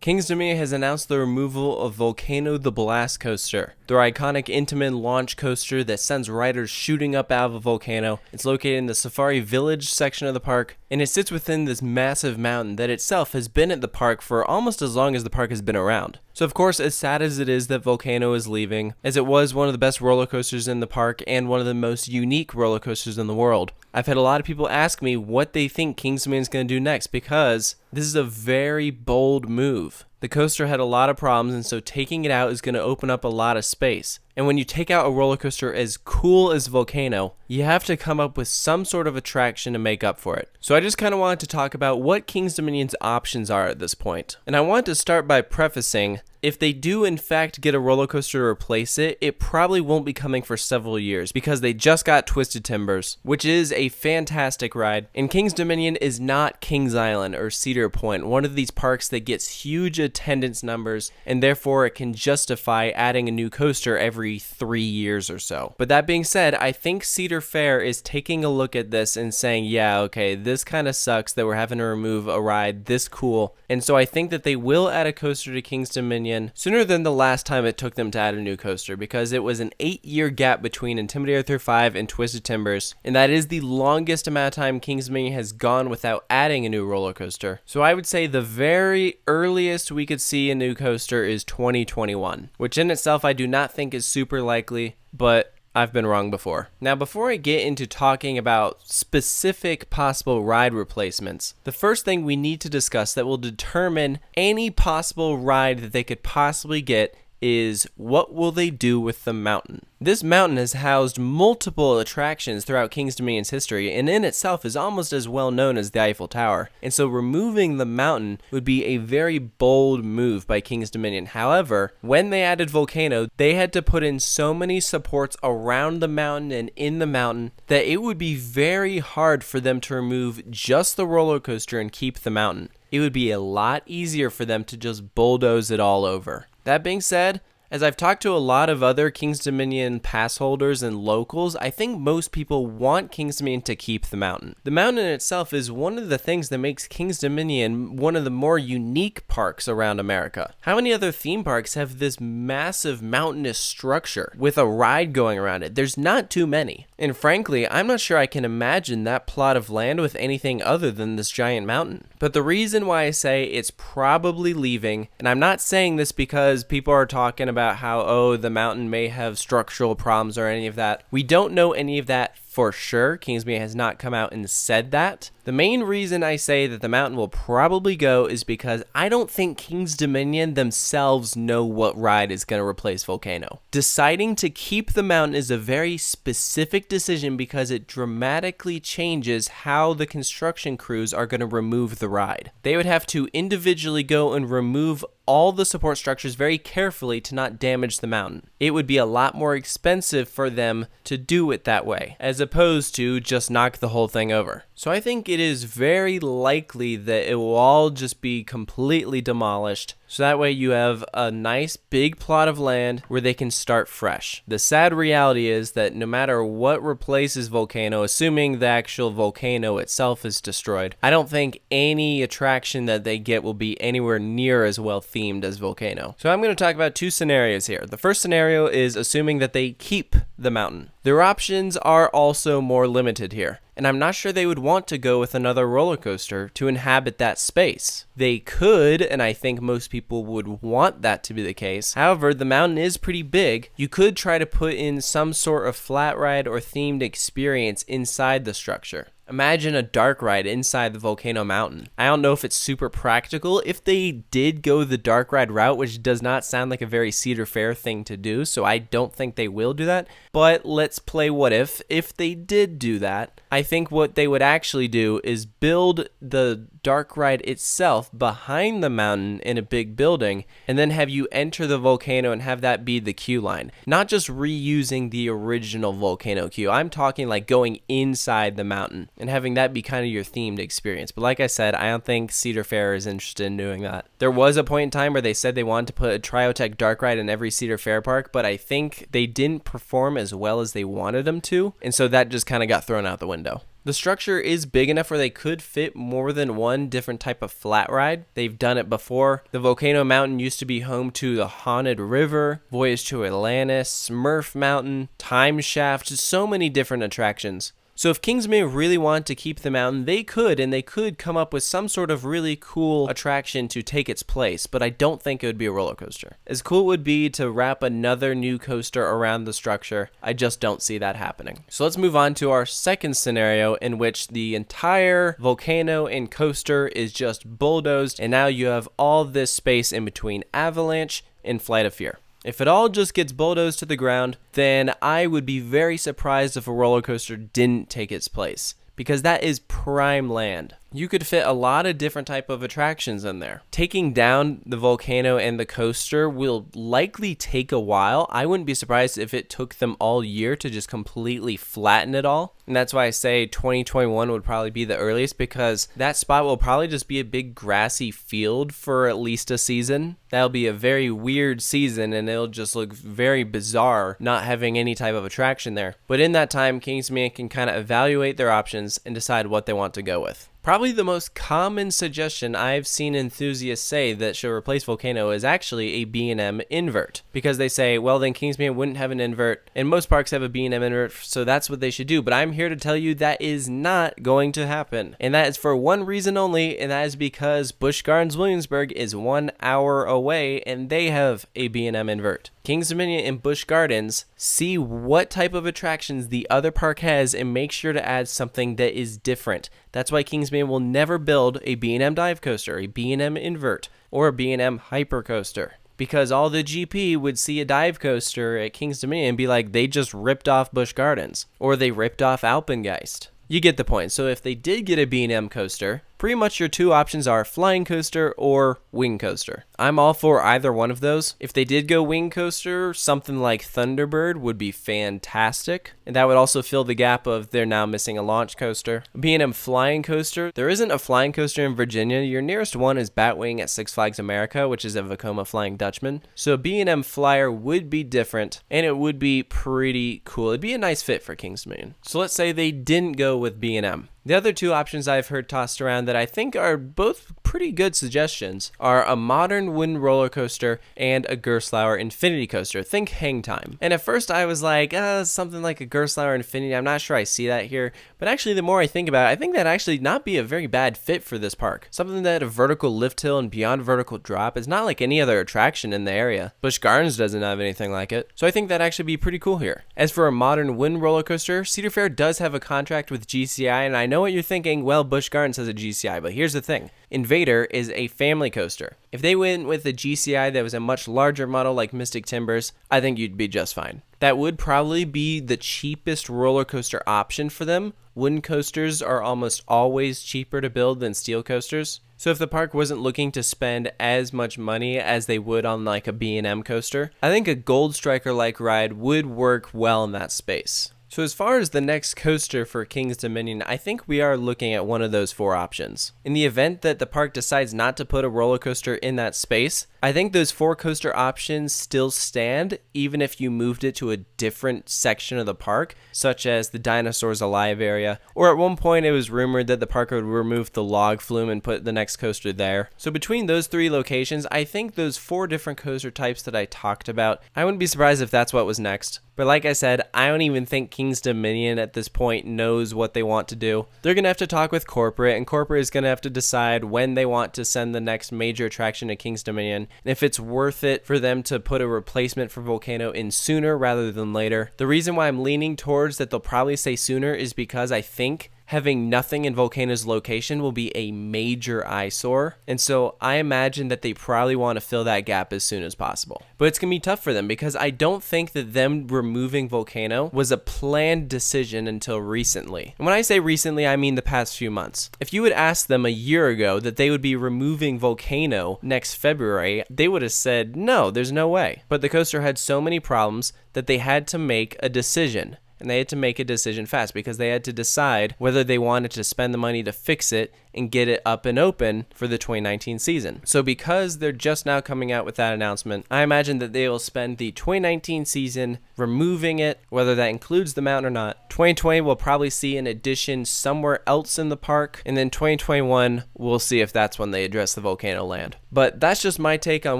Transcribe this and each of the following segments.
King's Dominion has announced the removal of Volcano the Blast Coaster, their iconic Intamin launch coaster that sends riders shooting up out of a volcano. It's located in the Safari Village section of the park, and it sits within this massive mountain that itself has been at the park for almost as long as the park has been around. So of course, as sad as it is that Volcano is leaving, as it was one of the best roller coasters in the park and one of the most unique roller coasters in the world, I've had a lot of people ask me what they think King's Dominion is going to do next, because this is a very bold move. The coaster had a lot of problems, and so taking it out is going to open up a lot of space. And when you take out a roller coaster as cool as Volcano, you have to come up with some sort of attraction to make up for it. So I just kind of wanted to talk about what King's Dominion's options are at this point. And I want to start by prefacing, if they do in fact get a roller coaster to replace it, it probably won't be coming for several years, because they just got Twisted Timbers, which is a fantastic ride. And King's Dominion is not Kings Island or Cedar Point, one of these parks that gets huge attendance numbers, and therefore it can justify adding a new coaster every 3 years or so. But that being said, I think Cedar Fair is taking a look at this and saying, yeah, okay, this kind of sucks that we're having to remove a ride this cool. And so I think that they will add a coaster to King's Dominion sooner than the last time it took them to add a new coaster, because it was an 8-year gap between Intimidator 35 and Twisted Timbers, and that is the longest amount of time King's Dominion has gone without adding a new roller coaster. So I would say the very earliest we could see a new coaster is 2021, which in itself I do not think is super likely, but I've been wrong before. Now, before I get into talking about specific possible ride replacements, the first thing we need to discuss that will determine any possible ride that they could possibly get is, what will they do with the mountain? This mountain has housed multiple attractions throughout King's Dominion's history, and in itself is almost as well known as the Eiffel Tower. And so removing the mountain would be a very bold move by King's Dominion. However, when they added Volcano, they had to put in so many supports around the mountain and in the mountain that it would be very hard for them to remove just the roller coaster and keep the mountain. It would be a lot easier for them to just bulldoze it all over. That being said, as I've talked to a lot of other King's Dominion pass holders and locals, I think most people want King's Dominion to keep the mountain. The mountain in itself is one of the things that makes King's Dominion one of the more unique parks around America. How many other theme parks have this massive mountainous structure with a ride going around it? There's not too many. And frankly, I'm not sure I can imagine that plot of land with anything other than this giant mountain. But the reason why I say it's probably leaving, and I'm not saying this because people are talking about how, oh, the mountain may have structural problems or any of that. We don't know any of that for sure. King's Dominion has not come out and said that. The main reason I say that the mountain will probably go is because I don't think King's Dominion themselves know what ride is going to replace Volcano. Deciding to keep the mountain is a very specific decision, because it dramatically changes how the construction crews are going to remove the ride. They would have to individually go and remove all the support structures very carefully to not damage the mountain. It would be a lot more expensive for them to do it that way, as opposed to just knock the whole thing over. So I think it is very likely that it will all just be completely demolished, so that way you have a nice big plot of land where they can start fresh. The sad reality is that no matter what replaces Volcano, assuming the actual volcano itself is destroyed, I don't think any attraction that they get will be anywhere near as well themed as Volcano. So I'm going to talk about two scenarios here. The first scenario is assuming that they keep the mountain. Their options are also more limited here, and I'm not sure they would want to go with another roller coaster to inhabit that space. They could, and I think most people would want that to be the case. However, the mountain is pretty big. You could try to put in some sort of flat ride or themed experience inside the structure. Imagine a dark ride inside the Volcano Mountain. I don't know if it's super practical. If they did go the dark ride route, which does not sound like a very Cedar Fair thing to do, so I don't think they will do that. But let's play what if. If they did do that, I think what they would actually do is build the dark ride itself behind the mountain in a big building, and then have you enter the volcano and have that be the queue line. Not just reusing the original volcano queue. I'm talking like going inside the mountain and having that be kind of your themed experience. But like I said, I don't think Cedar Fair is interested in doing that. There was a point in time where they said they wanted to put a Triotech dark ride in every Cedar Fair park, but I think they didn't perform as well as they wanted them to, and so that just kind of got thrown out the window. The structure is big enough where they could fit more than one different type of flat ride. They've done it before. The Volcano Mountain used to be home to the Haunted River, Voyage to Atlantis, Smurf Mountain, Time Shaft, just so many different attractions. So if Kings Dominion really want to keep the mountain, they could, and they could come up with some sort of really cool attraction to take its place, but I don't think it would be a roller coaster. As cool it would be to wrap another new coaster around the structure, I just don't see that happening. So let's move on to our second scenario, in which the entire volcano and coaster is just bulldozed, and now you have all this space in between Avalanche and Flight of Fear. If it all just gets bulldozed to the ground, then I would be very surprised if a roller coaster didn't take its place, because that is prime land. You could fit a lot of different type of attractions in there. Taking down the volcano and the coaster will likely take a while. I wouldn't be surprised if it took them all year to just completely flatten it all. And that's why I say 2021 would probably be the earliest, because that spot will probably just be a big grassy field for at least a season. That'll be a very weird season, and it'll just look very bizarre not having any type of attraction there. But in that time, Kings Dominion can kind of evaluate their options and decide what they want to go with. Probably the most common suggestion I've seen enthusiasts say that should replace Volcano is actually a B&M invert, because they say, well, then Kings Dominion wouldn't have an invert, and most parks have a B&M invert, so that's what they should do. But I'm here to tell you that is not going to happen, and that is for one reason only, and that is because Busch Gardens Williamsburg is 1 hour away, and they have a B&M invert. Kings Dominion and Busch Gardens, see what type of attractions the other park has and make sure to add something that is different. That's why Kings Dominion will never build a B&M dive coaster, a B&M invert, or a B&M hyper coaster. Because all the GP would see a dive coaster at Kings Dominion and be like, they just ripped off Busch Gardens, or they ripped off Alpengeist. You get the point. So if they did get a B&M coaster, pretty much your two options are flying coaster or wing coaster. I'm all for either one of those. If they did go wing coaster, something like Thunderbird would be fantastic. And that would also fill the gap of they're now missing a launch coaster. B&M flying coaster, there isn't a flying coaster in Virginia. Your nearest one is Batwing at Six Flags America, which is a Vekoma Flying Dutchman. So a B&M flyer would be different, and it would be pretty cool. It'd be a nice fit for Kings Dominion. So let's say they didn't go with B&M. The other two options I've heard tossed around that I think are both pretty good suggestions are a modern wooden roller coaster and a Gerstlauer Infinity coaster. Think Hang Time. And at first I was like, something like a Gerstlauer Infinity. I'm not sure I see that here. But actually, the more I think about it, I think that'd actually not be a very bad fit for this park. Something that a vertical lift hill and beyond vertical drop is not like any other attraction in the area. Busch Gardens doesn't have anything like it. So I think that'd actually be pretty cool here. As for a modern wooden roller coaster, Cedar Fair does have a contract with GCI, and I know what you're thinking, well, Busch Gardens has a GCI, but here's the thing. Invader is a family coaster. If they went with a GCI that was a much larger model like Mystic Timbers, I think you'd be just fine. That would probably be the cheapest roller coaster option for them. Wooden coasters are almost always cheaper to build than steel coasters. So if the park wasn't looking to spend as much money as they would on like a B&M coaster, I think a Gold Striker-like ride would work well in that space. So as far as the next coaster for Kings Dominion, I think we are looking at one of those four options. In the event that the park decides not to put a roller coaster in that space, I think those four coaster options still stand, even if you moved it to a different section of the park, such as the Dinosaurs Alive area, or at one point it was rumored that the park would remove the log flume and put the next coaster there. So between those three locations, I think those four different coaster types that I talked about, I wouldn't be surprised if that's what was next. But like I said, I don't even think Kings Dominion at this point knows what they want to do. They're going to have to talk with corporate, and corporate is going to have to decide when they want to send the next major attraction to Kings Dominion, and if it's worth it for them to put a replacement for Volcano in sooner rather than later. The reason why I'm leaning towards that they'll probably say sooner is because I think having nothing in Volcano's location will be a major eyesore. And so I imagine that they probably want to fill that gap as soon as possible. But it's going to be tough for them because I don't think that them removing Volcano was a planned decision until recently. And when I say recently, I mean the past few months. If you had asked them a year ago that they would be removing Volcano next February, they would have said, no, there's no way. But the coaster had so many problems that they had to make a decision. and they had to make a decision fast because they had to decide whether they wanted to spend the money to fix it and get it up and open for the 2019 season. So because they're just now coming out with that announcement, I imagine that they will spend the 2019 season removing it, whether that includes the mount or not. 2020 will probably see an addition somewhere else in the park, and then 2021 we'll see if that's when they address the Volcano land. But that's just my take on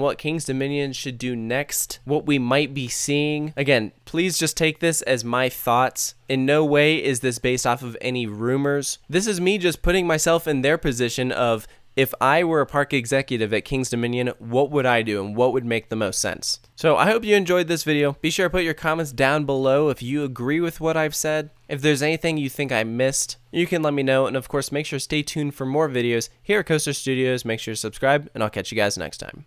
what King's Dominion should do next, what we might be seeing. Again, please just take this as my thoughts. In no way is this based off of any rumors. This is me just putting myself in their position of, if I were a park executive at King's Dominion, what would I do and what would make the most sense? So I hope you enjoyed this video. Be sure to put your comments down below if you agree with what I've said. If there's anything you think I missed, you can let me know. And of course, make sure to stay tuned for more videos here at Coaster Studios. Make sure to subscribe, and I'll catch you guys next time.